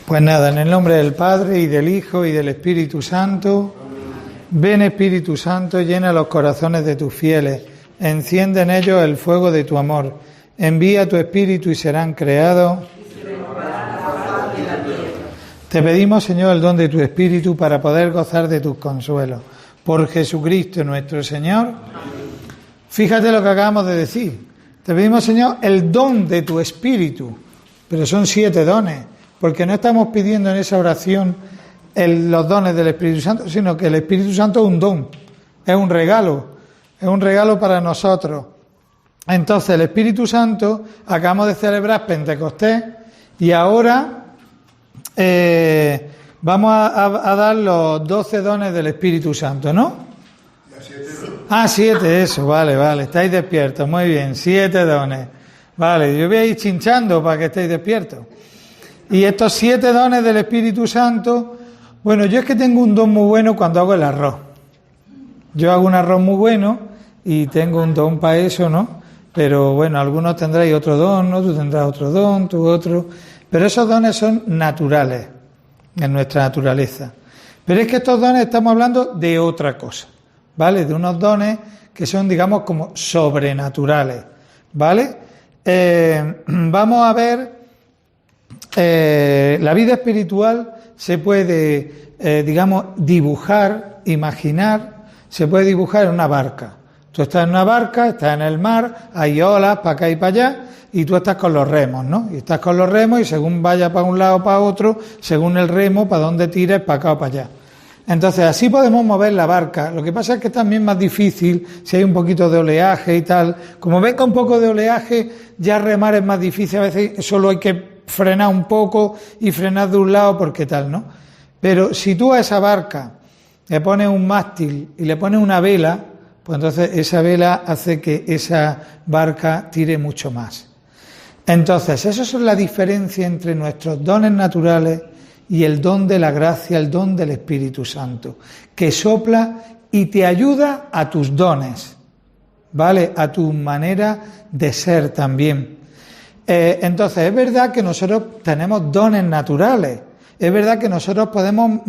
Pues nada, en el nombre del Padre, y del Hijo, y del Espíritu Santo. Ven, Espíritu Santo, llena los corazones de tus fieles, enciende en ellos el fuego de tu amor. Envía tu Espíritu y serán creados. Te pedimos, Señor, el don de tu Espíritu para poder gozar de tus consuelos. Por Jesucristo nuestro Señor. Fíjate lo que acabamos de decir. Te pedimos, Señor, el don de tu Espíritu. Pero son 7 dones, porque no estamos pidiendo en esa oración los dones del Espíritu Santo, sino que el Espíritu Santo es un don, es un regalo para nosotros. Entonces, el Espíritu Santo, acabamos de celebrar Pentecostés y ahora vamos a dar los 12 dones del Espíritu Santo, ¿no? 7, eso, vale, estáis despiertos, muy bien, 7 dones. Vale, yo voy a ir chinchando para que estéis despiertos. Y estos 7 dones del Espíritu Santo, bueno, yo es que tengo un don muy bueno cuando hago el arroz. Yo hago un arroz muy bueno y tengo un don para eso, ¿no? Pero bueno, algunos tendréis otro don, ¿no? Tú tendrás otro don, tú otro. Pero esos dones son naturales, en nuestra naturaleza. Pero es que estos dones estamos hablando de otra cosa, ¿vale? De unos dones que son, digamos, como sobrenaturales, ¿vale? Vamos a ver, la vida espiritual se puede, digamos, dibujar, imaginar, se puede dibujar en una barca. Tú estás en una barca, estás en el mar, hay olas para acá y para allá, y tú estás con los remos, ¿no? Y estás con los remos y según vaya para un lado o para otro, según el remo, para dónde tires, para acá o para allá. Entonces, así podemos mover la barca. Lo que pasa es que es también más difícil si hay un poquito de oleaje y tal. Como venga un poco de oleaje, ya remar es más difícil. A veces solo hay que frenar un poco y frenar de un lado porque tal, ¿no? Pero si tú a esa barca le pones un mástil y le pones una vela, pues entonces esa vela hace que esa barca tire mucho más. Entonces, esa es la diferencia entre nuestros dones naturales y el don de la gracia, el don del Espíritu Santo, que sopla y te ayuda a tus dones, ¿vale? A tu manera de ser también. Entonces, es verdad que nosotros tenemos dones naturales, es verdad que nosotros podemos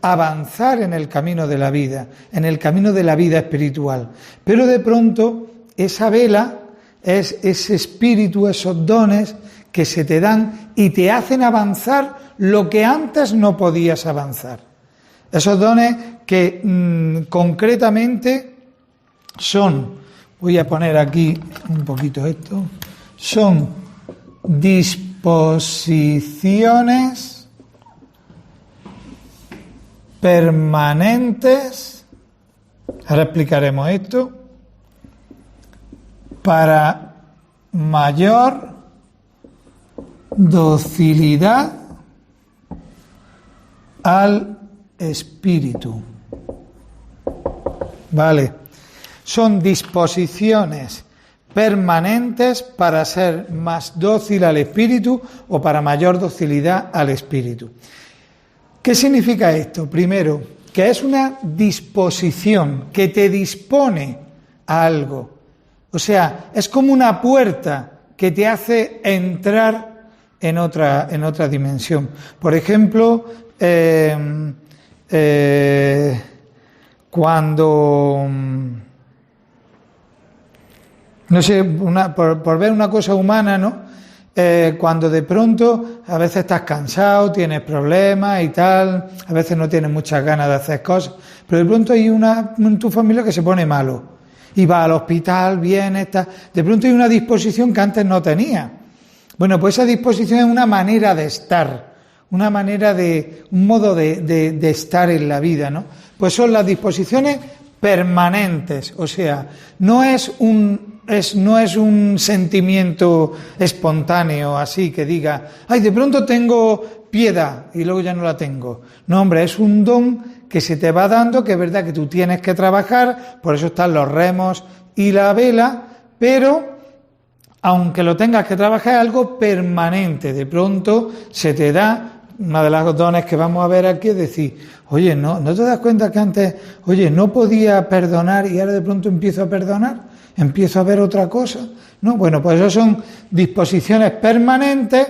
avanzar en el camino de la vida, en el camino de la vida espiritual, pero de pronto esa vela es ese espíritu, esos dones que se te dan y te hacen avanzar lo que antes no podías avanzar. Esos dones que concretamente son, voy a poner aquí un poquito esto, son disposiciones permanentes, ahora explicaremos esto, para mayor docilidad al espíritu. Vale. Son disposiciones permanentes para ser más dócil al espíritu o para mayor docilidad al espíritu. ¿Qué significa esto? Primero, que es una disposición que te dispone a algo. O sea, es como una puerta que te hace entrar en otra dimensión. Por ejemplo, cuando, no sé, por ver una cosa humana, ¿no? Cuando de pronto a veces estás cansado, tienes problemas y tal, a veces no tienes muchas ganas de hacer cosas, pero de pronto hay una en tu familia que se pone malo y va al hospital, viene, está, de pronto hay una disposición que antes no tenía. Bueno, pues esa disposición es una manera de estar, una manera de, un modo de estar en la vida, ¿no? Pues son las disposiciones permanentes, o sea, no es un sentimiento espontáneo así que diga, ay, de pronto tengo piedad y luego ya no la tengo. No, hombre, es un don que se te va dando, que es verdad que tú tienes que trabajar, por eso están los remos y la vela, pero aunque lo tengas que trabajar, es algo permanente. De pronto se te da, una de las dones que vamos a ver aquí es decir, oye, ¿no te das cuenta que antes, oye, no podía perdonar y ahora de pronto empiezo a perdonar? ¿Empiezo a ver otra cosa? No, bueno, pues eso son disposiciones permanentes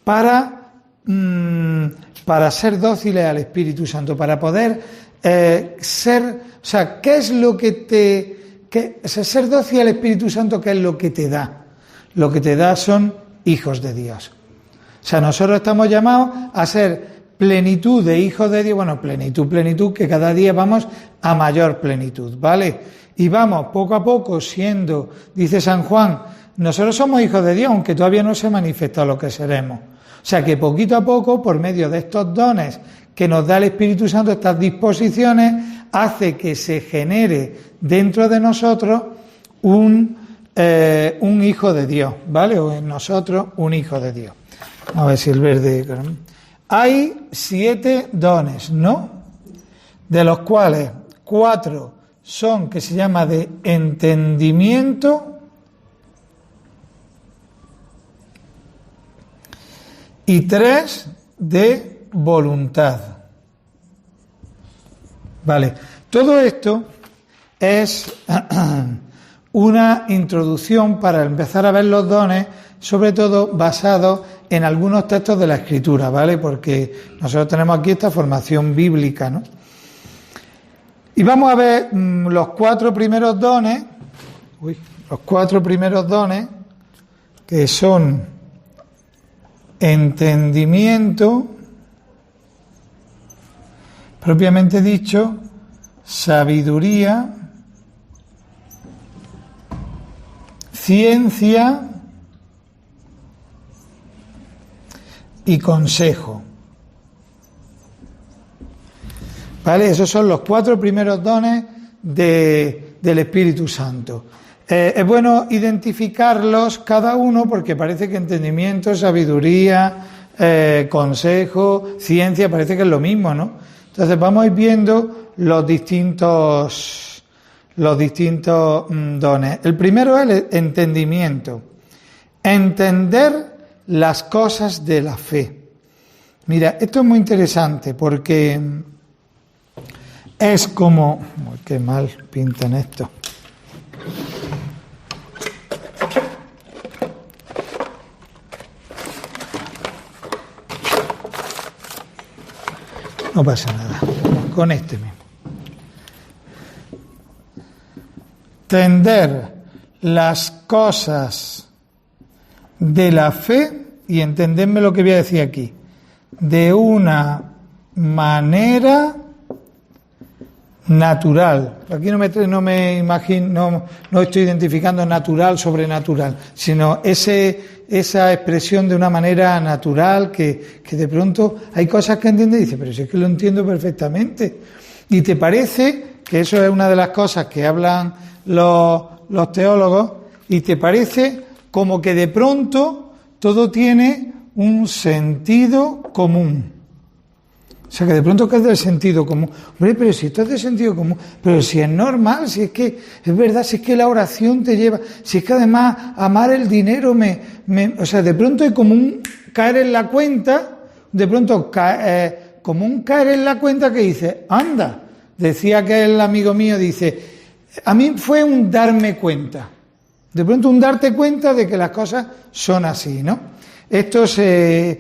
para para ser dóciles al Espíritu Santo, para poder ser, o sea, ¿qué es lo que ser dócil al Espíritu Santo, qué es lo que te da? Lo que te da son hijos de Dios. O sea, nosotros estamos llamados a ser plenitud de hijos de Dios, bueno, plenitud, que cada día vamos a mayor plenitud, ¿vale? Y vamos poco a poco siendo, dice San Juan, nosotros somos hijos de Dios, aunque todavía no se manifiesta lo que seremos. O sea que poquito a poco, por medio de estos dones que nos da el Espíritu Santo, estas disposiciones, hace que se genere dentro de nosotros un hijo de Dios, ¿vale? O en nosotros un hijo de Dios. A ver si el verde... Hay 7 dones, ¿no? De los cuales 4 son que se llama de entendimiento y 3 de voluntad. Vale, todo esto es una introducción para empezar a ver los dones, sobre todo basados en algunos textos de la Escritura, ¿vale? Porque nosotros tenemos aquí esta formación bíblica, ¿no? Y vamos a ver los 4 primeros dones, que son entendimiento, propiamente dicho, sabiduría, ciencia y consejo. ¿Vale? Esos son los 4 primeros dones del Espíritu Santo. Es bueno identificarlos cada uno porque parece que entendimiento, sabiduría, consejo, ciencia, parece que es lo mismo, ¿no? Entonces vamos a ir viendo los distintos dones. El primero es el entendimiento. Entender las cosas de la fe. Mira, esto es muy interesante porque es como... Uy, qué mal pintan esto. No pasa nada, con este mismo. Entender las cosas de la fe, y entendedme lo que voy a decir aquí, de una manera natural. Aquí no me imagino, no estoy identificando natural, sobrenatural, sino esa expresión de una manera natural que de pronto hay cosas que entiendes y dices, pero si es que lo entiendo perfectamente. Y te parece que eso es una de las cosas que hablan los teólogos, y te parece como que de pronto todo tiene un sentido común. O sea, que de pronto que es del sentido común. Hombre, pero si esto es del sentido común, pero si es normal, si es que es verdad, si es que la oración te lleva, si es que además amar el dinero o sea, de pronto hay como un caer en la cuenta, de pronto como un caer en la cuenta que dice, anda, decía que el amigo mío, dice, a mí fue un darme cuenta. De pronto un darte cuenta de que las cosas son así, ¿no? Esto se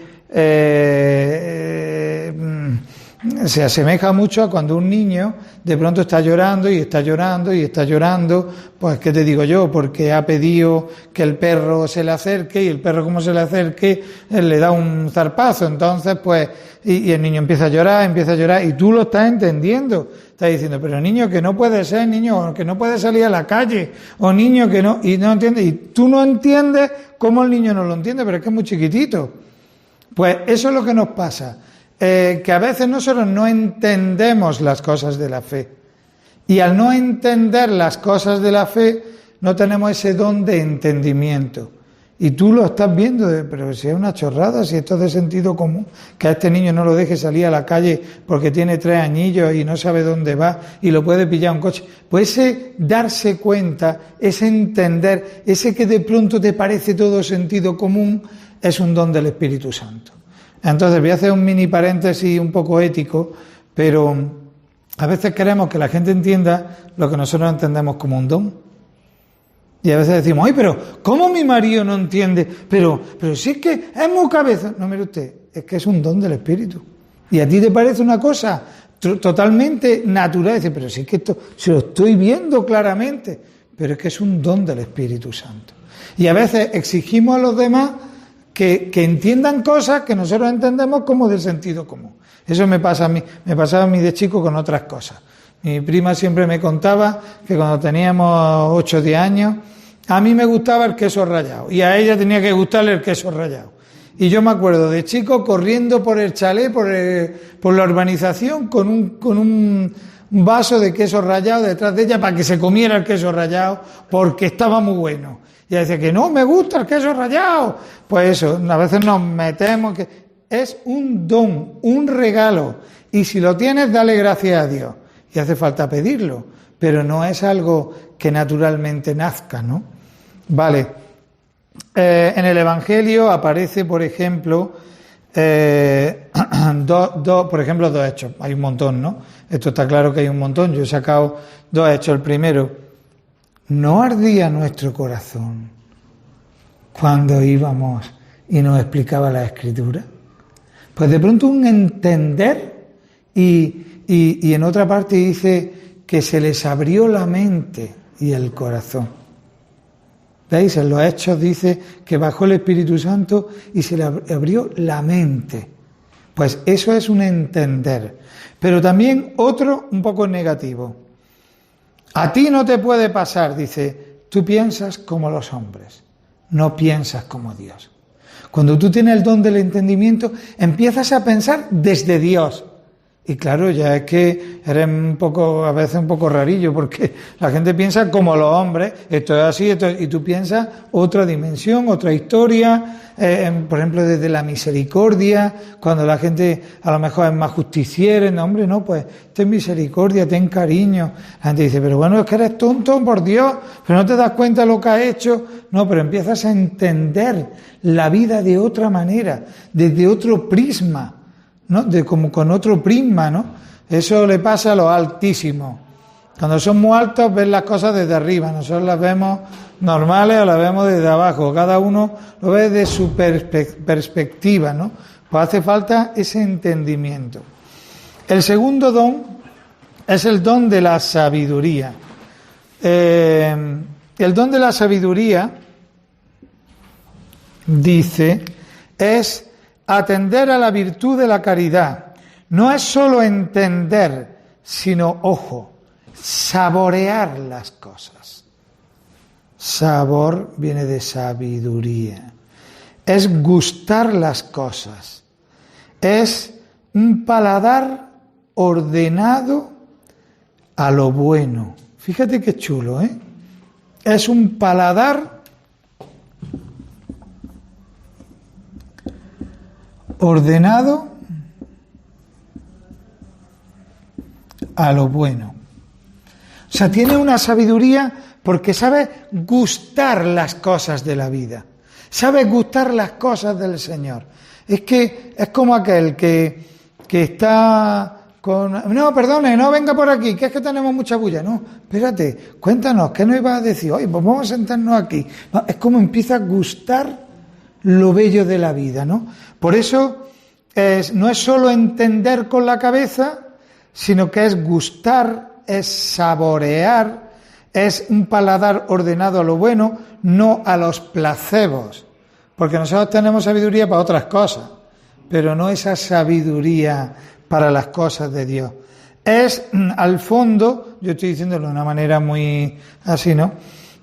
asemeja mucho a cuando un niño de pronto está llorando y está llorando y está llorando, pues ¿qué te digo yo? Porque ha pedido que el perro se le acerque y el perro como se le acerque él le da un zarpazo, entonces pues y el niño empieza a llorar y tú lo estás entendiendo, estás diciendo, pero niño que no puede ser, niño que no puede salir a la calle, o niño que no, y no entiende, y tú no entiendes cómo el niño no lo entiende, pero es que es muy chiquitito. Pues eso es lo que nos pasa. Que a veces nosotros no entendemos las cosas de la fe. Y al no entender las cosas de la fe, no tenemos ese don de entendimiento. Y tú lo estás viendo, pero si es una chorrada, si esto es de sentido común, que a este niño no lo deje salir a la calle porque tiene 3 añillos y no sabe dónde va y lo puede pillar un coche. Pues ese darse cuenta, ese entender, ese que de pronto te parece todo sentido común, es un don del Espíritu Santo. Entonces voy a hacer un mini paréntesis un poco ético, pero a veces queremos que la gente entienda lo que nosotros entendemos como un don. Y a veces decimos, ay, pero ¿cómo mi marido no entiende? Pero si es que es muy cabeza. No, mire usted, es que es un don del Espíritu. Y a ti te parece una cosa totalmente natural. Dice, pero si es que esto se lo estoy viendo claramente. Pero es que es un don del Espíritu Santo. Y a veces exigimos a los demás que entiendan cosas que nosotros entendemos como de sentido común. Eso me pasaba a mí de chico con otras cosas. Mi prima siempre me contaba que cuando teníamos 8 o 10 años, a mí me gustaba el queso rallado y a ella tenía que gustarle el queso rallado. Y yo me acuerdo de chico corriendo por el chalet, por la urbanización, con un vaso de queso rallado detrás de ella para que se comiera el queso rallado porque estaba muy bueno. Y ella decía que no, me gusta el queso rallado. Pues eso, a veces nos metemos, que es un don, un regalo. Y si lo tienes, dale gracias a Dios. Y hace falta pedirlo, pero no es algo que naturalmente nazca, ¿no? Vale. En el Evangelio aparece, por ejemplo, por ejemplo, 2 hechos. Hay un montón, ¿no? Esto está claro que hay un montón. Yo he sacado 2 hechos. El primero, ¿no ardía nuestro corazón cuando íbamos y nos explicaba la Escritura? Pues de pronto un entender y en otra parte dice que se les abrió la mente y el corazón. ¿Veis? En los Hechos dice que bajó el Espíritu Santo y se le abrió la mente. Pues eso es un entender. Pero también otro un poco negativo. A ti no te puede pasar, dice, tú piensas como los hombres, no piensas como Dios. Cuando tú tienes el don del entendimiento, empiezas a pensar desde Dios. Y claro, ya es que eres a veces un poco rarillo, porque la gente piensa como los hombres, esto es así, y tú piensas otra dimensión, otra historia, por ejemplo, desde la misericordia, cuando la gente a lo mejor es más justiciera, no, hombre, no, pues ten misericordia, ten cariño. La gente dice, pero bueno, es que eres tonto, por Dios, pero no te das cuenta de lo que has hecho. No, pero empiezas a entender la vida de otra manera, desde otro prisma, ¿no? Como con otro prisma, ¿no? Eso le pasa a los altísimos. Cuando son muy altos ven las cosas desde arriba, nosotros las vemos normales o las vemos desde abajo, cada uno lo ve desde su perspectiva, ¿no? Pues hace falta ese entendimiento. El segundo don es el don de la sabiduría. El don de la sabiduría, dice, es atender a la virtud de la caridad. No es solo entender, sino, ojo, saborear las cosas. Sabor viene de sabiduría. Es gustar las cosas. Es un paladar ordenado a lo bueno. Fíjate qué chulo, ¿eh? Es un paladar ordenado a lo bueno. O sea, tiene una sabiduría porque sabe gustar las cosas de la vida, sabe gustar las cosas del Señor. Es que es como aquel que está con... No, perdone, no venga por aquí, que es que tenemos mucha bulla. No, espérate, cuéntanos, ¿qué nos ibas a decir? Oye, pues vamos a sentarnos aquí. No, es como empieza a gustar lo bello de la vida, ¿no? Por eso no es solo entender con la cabeza, sino que es gustar, es saborear, es un paladar ordenado a lo bueno, no a los placebos. Porque nosotros tenemos sabiduría para otras cosas, pero no esa sabiduría para las cosas de Dios. Es, al fondo, yo estoy diciéndolo de una manera muy así, ¿no?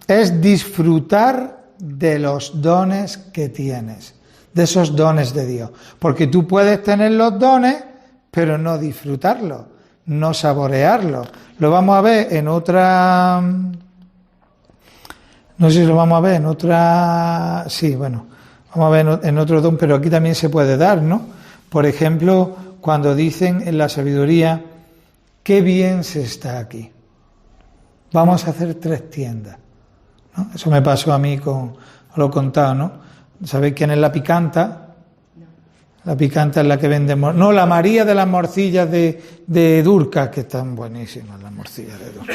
Es disfrutar de los dones que tienes, de esos dones de Dios. Porque tú puedes tener los dones, pero no disfrutarlos, no saborearlos. Lo vamos a ver en otra... No sé si lo vamos a ver en otra... Sí, bueno, vamos a ver en otro don, pero aquí también se puede dar, ¿no? Por ejemplo, cuando dicen en la sabiduría, qué bien se está aquí. Vamos a hacer 3 tiendas. ¿No? Eso me pasó a mí lo he contado, ¿no? ¿Sabéis quién es la picanta? La picanta es la que vendemos. No, la María de las morcillas de Durca, que están buenísimas las morcillas de Durca.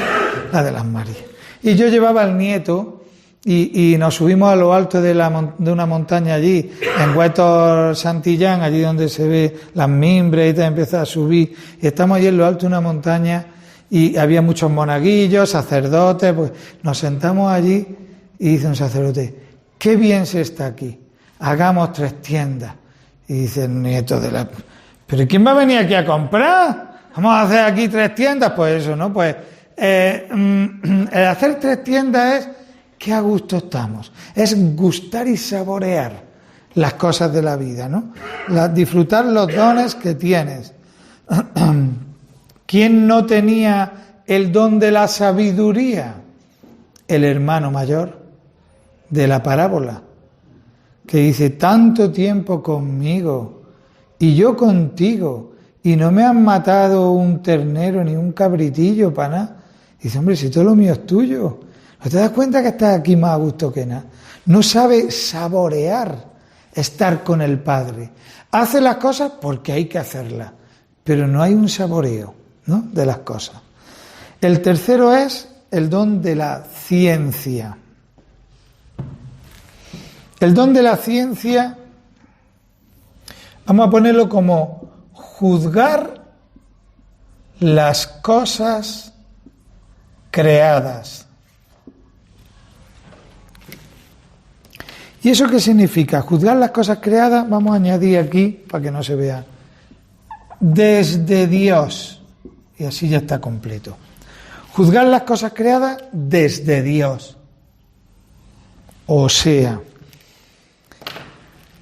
La de las Marías. Y yo llevaba al nieto y nos subimos a lo alto de una montaña allí, en Huetor Santillán, allí donde se ve las mimbres y te empieza a subir, y estamos allí en lo alto de una montaña y había muchos monaguillos, sacerdotes, pues nos sentamos allí y dice un sacerdote, qué bien se está aquí, hagamos 3 tiendas. Y dice el nieto de la... ¿Pero quién va a venir aquí a comprar? ¿Vamos a hacer aquí 3 tiendas? Pues eso, ¿no? Pues el hacer 3 tiendas es que a gusto estamos. Es gustar y saborear las cosas de la vida, ¿no? Disfrutar los dones que tienes. ¿Quién no tenía el don de la sabiduría? El hermano mayor de la parábola, que dice, tanto tiempo conmigo y yo contigo, y no me han matado un ternero ni un cabritillo para nada. Dice, hombre, si todo lo mío es tuyo, ¿no te das cuenta que estás aquí más a gusto que nada? No sabe saborear estar con el Padre. Hace las cosas porque hay que hacerlas, pero no hay un saboreo, ¿no?, de las cosas. El tercero es el don de la ciencia. El don de la ciencia, vamos a ponerlo como juzgar las cosas creadas. ¿Y eso qué significa? Juzgar las cosas creadas, vamos a añadir aquí, para que no se vea, desde Dios. Y así ya está completo. Juzgar las cosas creadas desde Dios. O sea,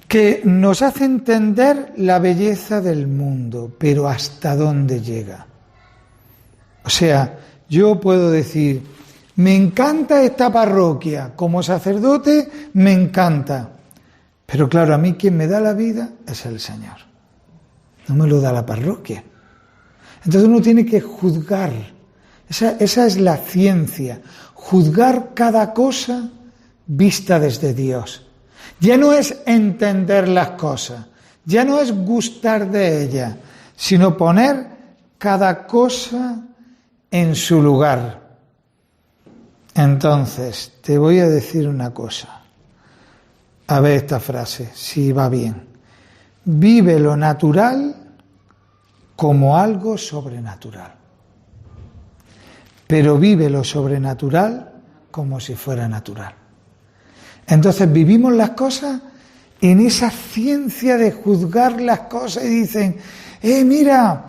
que nos hace entender la belleza del mundo, pero hasta dónde llega. O sea, yo puedo decir, me encanta esta parroquia, como sacerdote me encanta, pero claro, a mí quien me da la vida es el Señor, no me lo da la parroquia. Entonces uno tiene que juzgar, esa es la ciencia, juzgar cada cosa vista desde Dios. Ya no es entender las cosas, ya no es gustar de ellas, sino poner cada cosa en su lugar. Entonces, te voy a decir una cosa. A ver esta frase, si va bien. Vive lo natural como algo sobrenatural, pero vive lo sobrenatural como si fuera natural. Entonces vivimos las cosas en esa ciencia de juzgar las cosas y dicen, mira,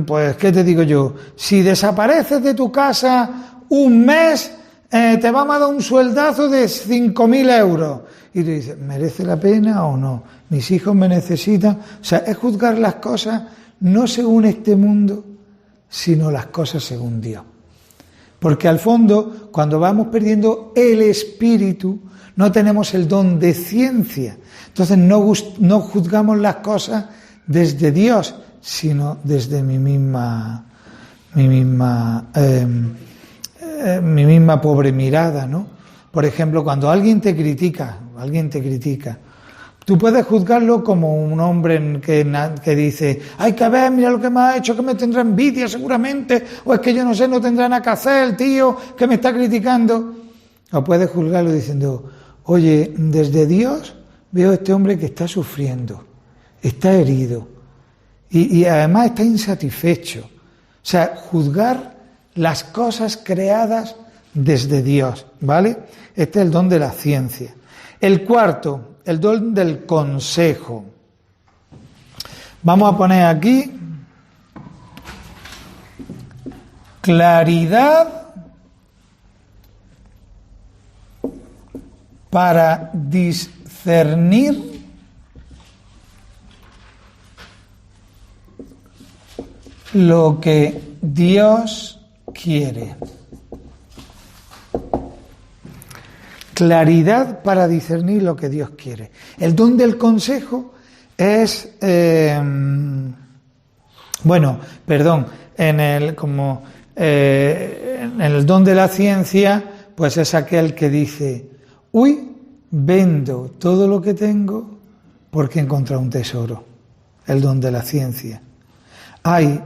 pues, ¿qué te digo yo? Si desapareces de tu casa un mes, te vamos a dar un sueldazo de 5.000 euros. Y tú dices, ¿merece la pena o no? Mis hijos me necesitan. O sea, es juzgar las cosas no según este mundo, sino las cosas según Dios. Porque al fondo, cuando vamos perdiendo el espíritu, no tenemos el don de ciencia. Entonces no juzgamos las cosas desde Dios, sino desde mi misma pobre mirada, ¿no? Por ejemplo, cuando alguien te critica, tú puedes juzgarlo como un hombre que dice, hay que ver, mira lo que me ha hecho, que me tendrá envidia seguramente, o es que yo no sé, no tendrá nada que hacer el tío que me está criticando. O puedes juzgarlo diciendo, oye, desde Dios veo a este hombre que está sufriendo, está herido, y además está insatisfecho. O sea, juzgar las cosas creadas desde Dios, ¿vale? Este es el don de la ciencia. El cuarto, el don del consejo. Vamos a poner aquí claridad para discernir lo que Dios quiere. Claridad para discernir lo que Dios quiere. El don del consejo es, en el don de la ciencia, pues es aquel que dice, vendo todo lo que tengo porque he encontrado un tesoro. El don de la ciencia.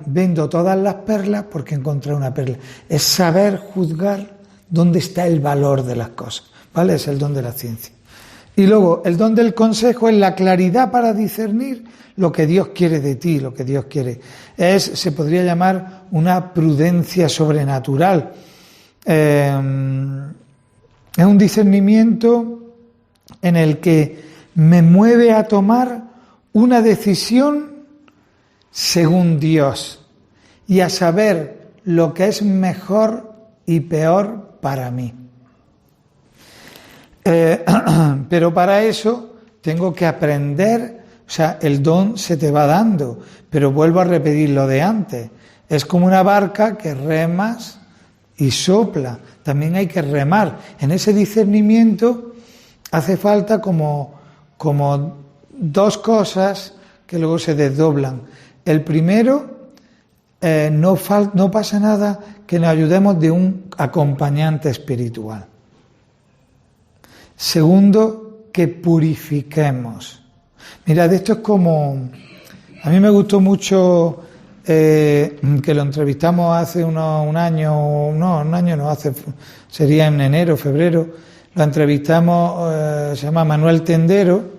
Vendo todas las perlas porque he encontrado una perla. Es saber juzgar dónde está el valor de las cosas, ¿vale? Es el don de la ciencia. Y luego, el don del consejo es la claridad para discernir lo que Dios quiere de ti, lo que Dios quiere. Se podría llamar una prudencia sobrenatural. Es un discernimiento en el que me mueve a tomar una decisión según Dios y a saber lo que es mejor y peor para mí. Pero para eso tengo que aprender, o sea, el don se te va dando, pero vuelvo a repetir lo de antes. Es como una barca que remas y sopla, también hay que remar. En ese discernimiento hace falta como dos cosas que luego se desdoblan. El primero, no pasa nada que nos ayudemos de un acompañante espiritual. Segundo, que purifiquemos. Mirad, esto es como... A mí me gustó mucho que lo entrevistamos hace un año, sería en enero, febrero, lo entrevistamos, se llama Manuel Tendero,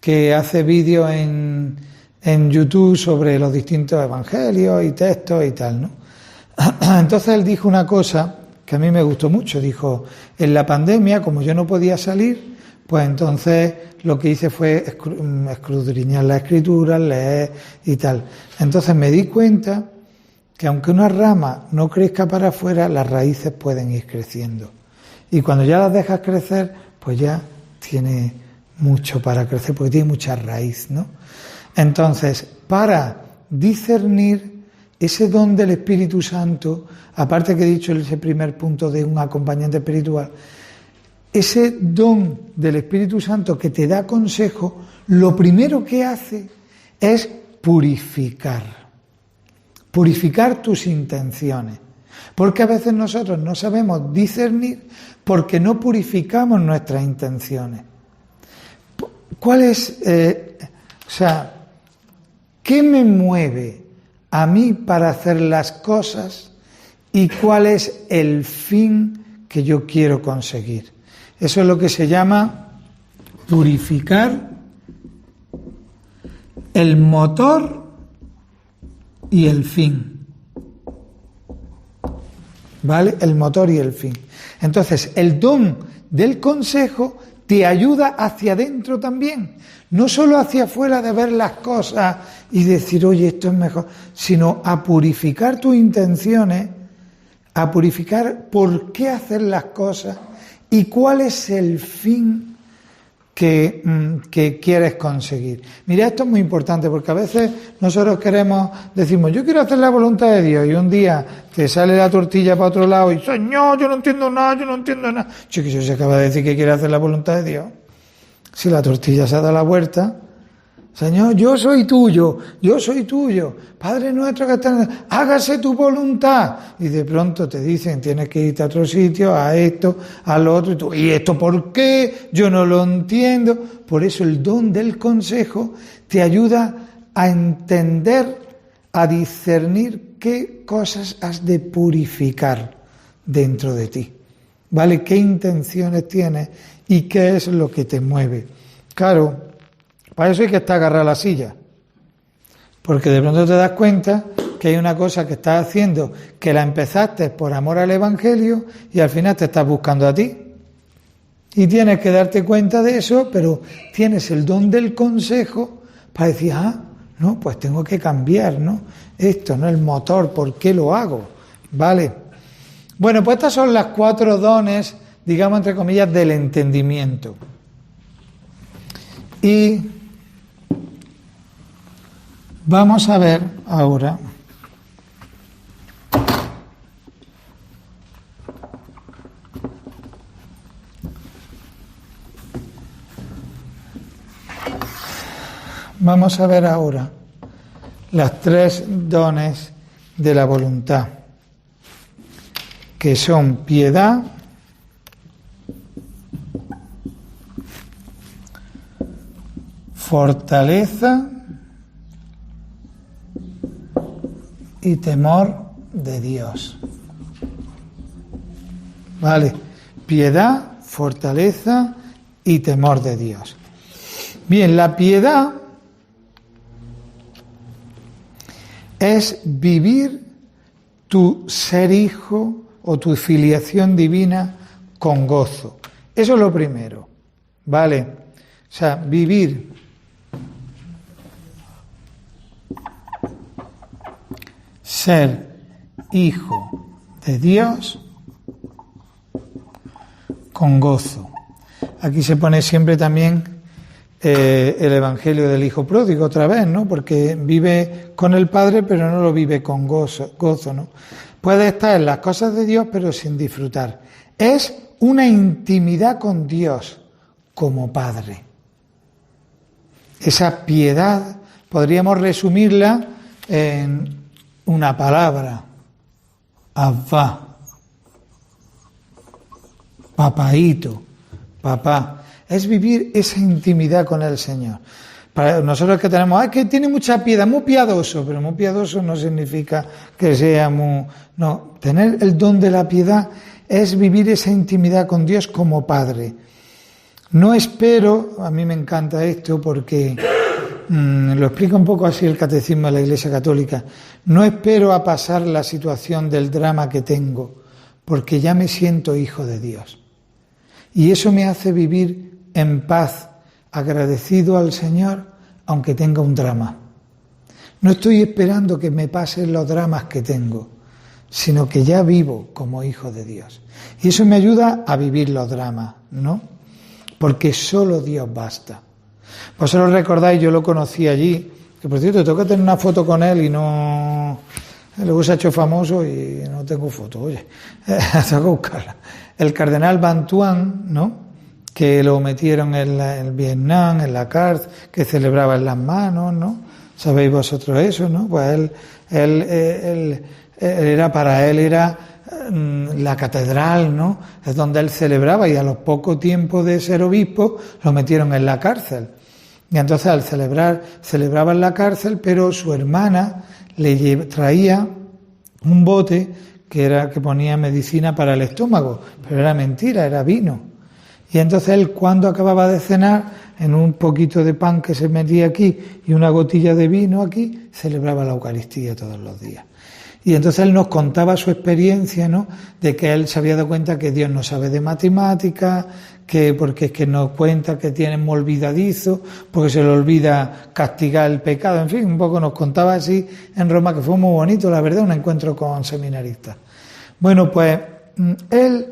que hace vídeos en YouTube sobre los distintos evangelios y textos y tal, ¿no? Entonces él dijo una cosa que a mí me gustó mucho, dijo, en la pandemia, como yo no podía salir, pues entonces lo que hice fue escudriñar la escritura, leer y tal. Entonces me di cuenta que aunque una rama no crezca para afuera, las raíces pueden ir creciendo. Y cuando ya las dejas crecer, pues ya tiene mucho para crecer, porque tiene mucha raíz, ¿no? Entonces, para discernir ese don del Espíritu Santo, aparte que he dicho ese primer punto de un acompañante espiritual, ese don del Espíritu Santo que te da consejo, lo primero que hace es purificar tus intenciones. Porque a veces nosotros no sabemos discernir porque no purificamos nuestras intenciones. ¿Cuál es, qué me mueve a mí para hacer las cosas y cuál es el fin que yo quiero conseguir? Eso es lo que se llama purificar el motor y el fin. ¿Vale? El motor y el fin. Entonces, el don del consejo te ayuda hacia adentro también. No solo hacia afuera de ver las cosas y decir, oye, esto es mejor, sino a purificar tus intenciones, a purificar por qué hacer las cosas y cuál es el fin que quieres conseguir. Mira, esto es muy importante porque a veces nosotros decimos, yo quiero hacer la voluntad de Dios, y un día te sale la tortilla para otro lado y, Señor, yo no entiendo nada. Chico, se acaba de decir que quiere hacer la voluntad de Dios. Si la tortilla se da la vuelta, Señor, yo soy tuyo, Padre nuestro que estás en... hágase tu voluntad. Y de pronto te dicen, tienes que irte a otro sitio, a esto, a lo otro, y tú, ¿y esto por qué? Yo no lo entiendo. Por eso el don del consejo te ayuda a entender, a discernir qué cosas has de purificar dentro de ti, ¿vale? ¿Qué intenciones tienes y qué es lo que te mueve? Claro, para eso hay que estar agarrado a la silla, porque de pronto te das cuenta que hay una cosa que estás haciendo que la empezaste por amor al Evangelio y al final te estás buscando a ti. Y tienes que darte cuenta de eso, pero tienes el don del consejo para decir, no, pues tengo que cambiar, ¿no? Esto, ¿no? El motor, ¿por qué lo hago? ¿Vale? Bueno, pues estas son las 4 dones, digamos, entre comillas, del entendimiento. Y vamos a ver ahora las 3 dones de la voluntad, que son piedad, fortaleza y temor de Dios. ¿vale? Piedad, fortaleza y temor de Dios. Bien, la piedad es vivir tu ser hijo o tu filiación divina con gozo. Eso es lo primero, ¿vale? O sea, vivir ser hijo de Dios con gozo. Aquí se pone siempre también el Evangelio del Hijo Pródigo otra vez, ¿no? Porque vive con el Padre, pero no lo vive con gozo, ¿no? Puede estar en las cosas de Dios, pero sin disfrutar. Es una intimidad con Dios como Padre. Esa piedad podríamos resumirla en una palabra: Abba, papaíto, papá. Es vivir esa intimidad con el Señor. Para nosotros que tenemos, que tiene mucha piedad, muy piadoso, pero muy piadoso no significa que sea muy... No, tener el don de la piedad es vivir esa intimidad con Dios como Padre. No espero, a mí me encanta esto porque lo explica un poco así el Catecismo de la Iglesia Católica, no espero a pasar la situación del drama que tengo, porque ya me siento hijo de Dios. Y eso me hace vivir en paz, agradecido al Señor, aunque tenga un drama. No estoy esperando que me pasen los dramas que tengo, sino que ya vivo como hijo de Dios. Y eso me ayuda a vivir los dramas, ¿no? Porque solo Dios basta. Vosotros recordáis, yo lo conocí allí, que por cierto, tengo que tener una foto con él y no... Luego se ha hecho famoso y no tengo foto, oye, tengo que buscarla. El cardenal Bantuan, ¿no? Que lo metieron en Vietnam, en la cárcel, que celebraba en las manos, ¿no? ¿Sabéis vosotros eso, no? Pues él era, para él era la catedral, ¿no? Es donde él celebraba, y a los pocos tiempos de ser obispo lo metieron en la cárcel. Y entonces al celebraba en la cárcel, pero su hermana le traía un bote que ponía medicina para el estómago, pero era mentira, era vino. Y entonces él, cuando acababa de cenar, en un poquito de pan que se metía aquí y una gotilla de vino aquí, celebraba la Eucaristía todos los días. Y entonces él nos contaba su experiencia, ¿no? De que él se había dado cuenta que Dios no sabe de matemáticas, porque es que nos cuenta que tiene muy olvidadizo, porque se le olvida castigar el pecado, en fin, un poco nos contaba así en Roma, que fue muy bonito, la verdad, un encuentro con seminaristas. Bueno, pues él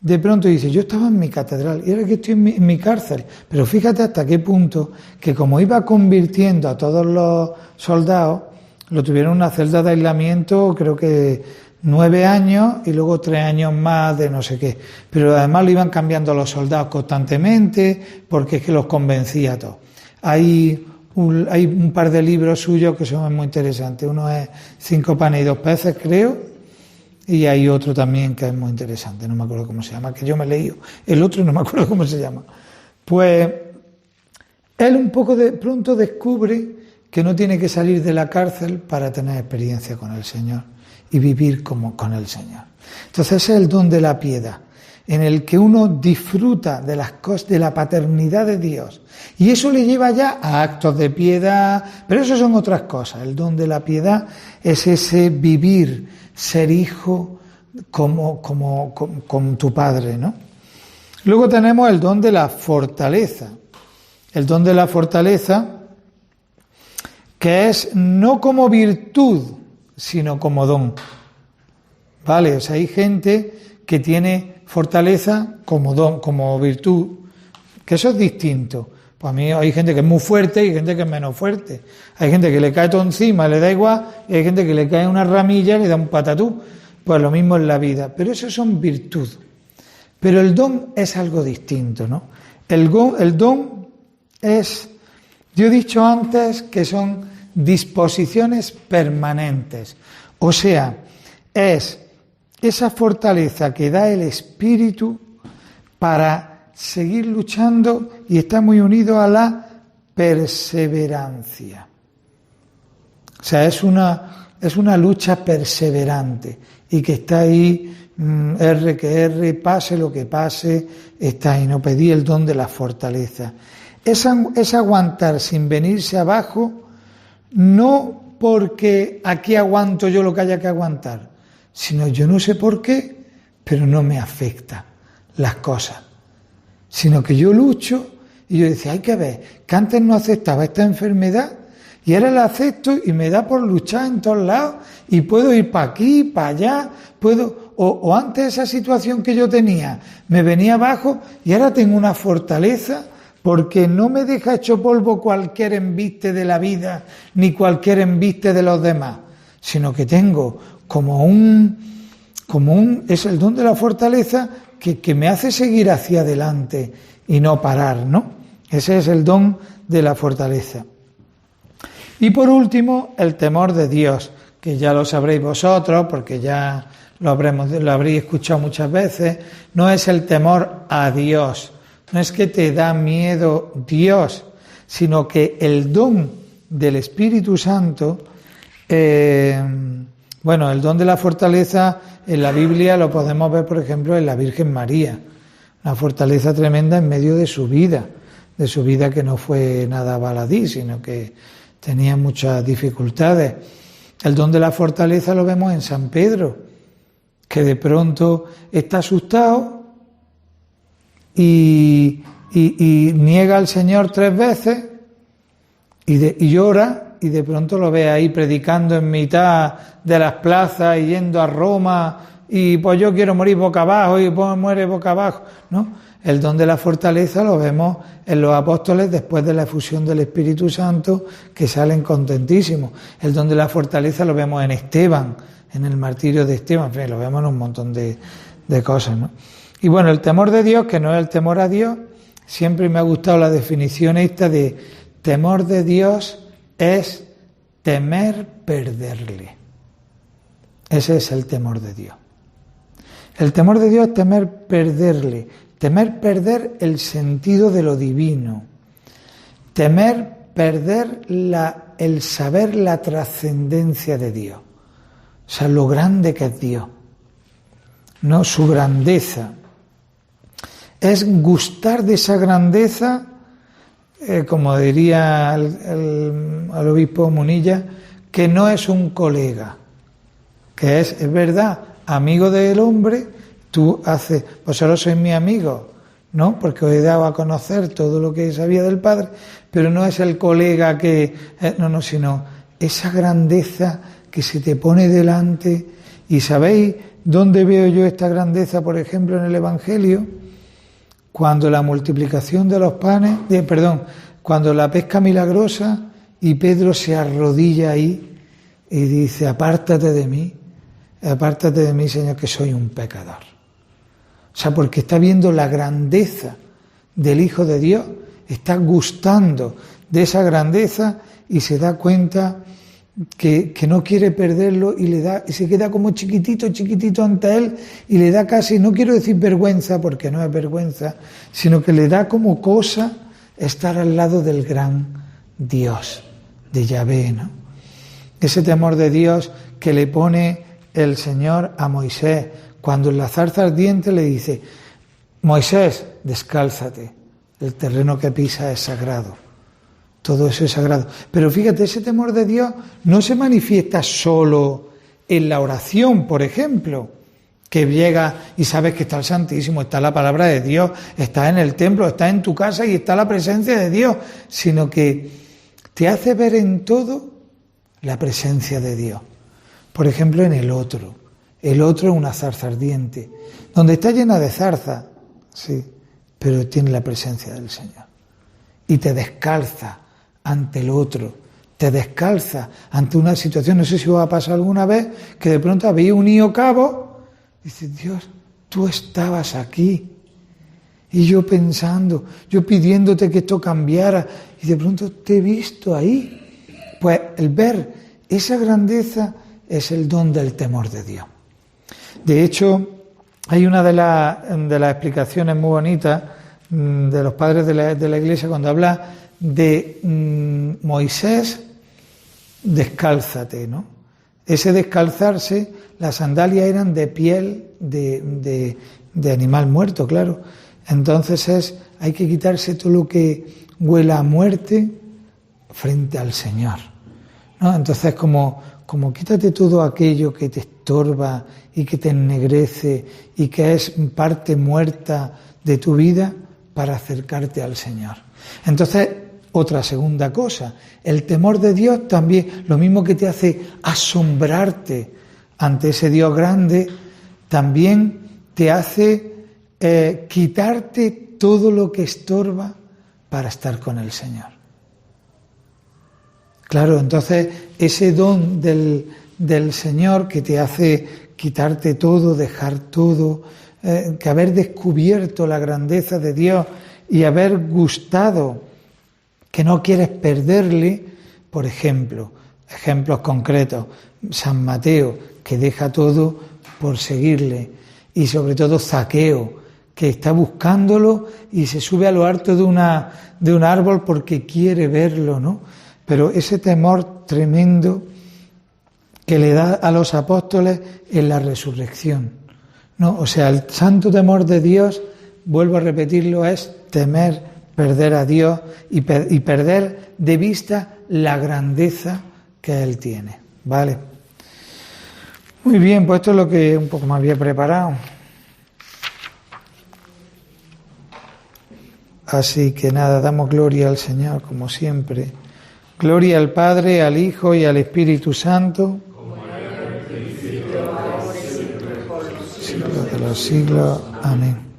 de pronto dice, yo estaba en mi catedral y ahora que estoy en mi cárcel, pero fíjate hasta qué punto que como iba convirtiendo a todos los soldados, lo tuvieron en una celda de aislamiento, creo que 9 años y luego 3 años más de no sé qué. Pero además lo iban cambiando los soldados constantemente porque es que los convencía a todos. Hay un par de libros suyos que son muy interesantes. Uno es 5 panes y 2 peces, creo. Y hay otro también que es muy interesante, no me acuerdo cómo se llama, que yo me he leído. El otro no me acuerdo cómo se llama. Pues él un poco de pronto descubre que no tiene que salir de la cárcel para tener experiencia con el Señor y vivir como con el Señor. Entonces ese es el don de la piedad, en el que uno disfruta de las cosas, de la paternidad de Dios. Y eso le lleva ya a actos de piedad, pero eso son otras cosas. El don de la piedad es ese vivir, ser hijo con tu Padre, ¿no? Luego tenemos el don de la fortaleza. El don de la fortaleza, que es no como virtud, sino como don. ¿Vale? O sea, hay gente que tiene fortaleza como don, como virtud, que eso es distinto. Pues a mí hay gente que es muy fuerte y hay gente que es menos fuerte. Hay gente que le cae todo encima, le da igual, y hay gente que le cae una ramilla y le da un patatú. Pues lo mismo en la vida. Pero eso son virtud. Pero el don es algo distinto, ¿no? El don es, yo he dicho antes que son disposiciones permanentes. O sea, es esa fortaleza que da el Espíritu para seguir luchando y está muy unido a la perseverancia. O sea, es una es una lucha perseverante y que está ahí, R que R, pase lo que pase, está ahí. No pedí el don de la fortaleza. Es aguantar sin venirse abajo, no porque aquí aguanto yo lo que haya que aguantar, sino yo no sé por qué, pero no me afecta las cosas, sino que yo lucho y yo decía, hay que ver, que antes no aceptaba esta enfermedad y ahora la acepto y me da por luchar en todos lados y puedo ir para aquí, para allá, o antes esa situación que yo tenía me venía abajo y ahora tengo una fortaleza porque no me deja hecho polvo cualquier embiste de la vida ni cualquier embiste de los demás, sino que tengo es el don de la fortaleza que me hace seguir hacia adelante y no parar, ¿no? Ese es el don de la fortaleza. Y por último, el temor de Dios, que ya lo sabréis vosotros, porque ya lo habréis escuchado muchas veces. No es el temor a Dios, no es que te da miedo Dios, sino que el don del Espíritu Santo, el don de la fortaleza en la Biblia lo podemos ver, por ejemplo, en la Virgen María. Una fortaleza tremenda en medio de su vida que no fue nada baladí, sino que tenía muchas dificultades. El don de la fortaleza lo vemos en San Pedro, que de pronto está asustado y niega al Señor 3 veces y llora, y de pronto lo ve ahí predicando en mitad de las plazas y yendo a Roma, y pues yo quiero morir boca abajo, y pues muere boca abajo, ¿no? El don de la fortaleza lo vemos en los apóstoles después de la efusión del Espíritu Santo, que salen contentísimos. El don de la fortaleza lo vemos en Esteban, en el martirio de Esteban, en fin, lo vemos en un montón de cosas, ¿no? Y bueno, el temor de Dios, que no es el temor a Dios, siempre me ha gustado la definición esta de temor de Dios es temer perderle. Ese es el temor de Dios. El temor de Dios es temer perderle, temer perder el sentido de lo divino, temer perder el saber la trascendencia de Dios, o sea, lo grande que es Dios, no su grandeza. Es gustar de esa grandeza, como diría el obispo Munilla, que no es un colega, que es verdad, amigo del hombre. Tú haces, vosotros sois mi amigo, ¿no? Porque os he dado a conocer todo lo que sabía del Padre, pero no es el colega que, sino esa grandeza que se te pone delante. Y ¿sabéis dónde veo yo esta grandeza? Por ejemplo, en el Evangelio, cuando la multiplicación de los panes, cuando la pesca milagrosa y Pedro se arrodilla ahí y dice, apártate de mí, Señor, que soy un pecador. O sea, porque está viendo la grandeza del Hijo de Dios, está gustando de esa grandeza y se da cuenta que no quiere perderlo y se queda como chiquitito ante él y le da casi, no quiero decir vergüenza porque no es vergüenza, sino que le da como cosa estar al lado del gran Dios, de Yahvé, ¿no? Ese temor de Dios que le pone el Señor a Moisés, cuando en la zarza ardiente le dice, Moisés, descálzate, el terreno que pisa es sagrado, todo eso es sagrado. Pero fíjate, ese temor de Dios no se manifiesta solo en la oración, por ejemplo, que llega y sabes que está el Santísimo, está la palabra de Dios, está en el templo, está en tu casa y está la presencia de Dios, sino que te hace ver en todo la presencia de Dios. Por ejemplo, en el otro. El otro es una zarza ardiente, donde está llena de zarza, sí, pero tiene la presencia del Señor. Y te descalza ante el otro, te descalza ante una situación, no sé si os ha pasado alguna vez, que de pronto habéis unido cabos, y dices, Dios, tú estabas aquí. Y yo pensando, yo pidiéndote que esto cambiara, y de pronto te he visto ahí. Pues el ver esa grandeza es el don del temor de Dios. De hecho, hay una de las explicaciones muy bonitas de los padres de la Iglesia cuando habla de Moisés, descálzate, ¿no? Ese descalzarse, las sandalias eran de piel de animal muerto, claro. Entonces hay que quitarse todo lo que huela a muerte frente al Señor, ¿no? Entonces como quítate todo aquello que te estorba y que te ennegrece y que es parte muerta de tu vida para acercarte al Señor. Entonces, otra segunda cosa, el temor de Dios también, lo mismo que te hace asombrarte ante ese Dios grande, también te hace quitarte todo lo que estorba para estar con el Señor. Claro, entonces ese don del Señor que te hace quitarte todo, dejar todo, que haber descubierto la grandeza de Dios y haber gustado que no quieres perderle, por ejemplo, ejemplos concretos, San Mateo, que deja todo por seguirle, y sobre todo Zaqueo, que está buscándolo y se sube a lo alto de un árbol porque quiere verlo, ¿no? Pero ese temor tremendo que le da a los apóstoles en la resurrección, ¿no? O sea, el santo temor de Dios, vuelvo a repetirlo, es temer perder a Dios y perder de vista la grandeza que Él tiene, ¿vale? Muy bien, pues esto es lo que un poco me había preparado. Así que nada, damos gloria al Señor, como siempre. Gloria al Padre, al Hijo y al Espíritu Santo. Como era en el principio, ahora y siempre, por los siglos de los siglos. Amén.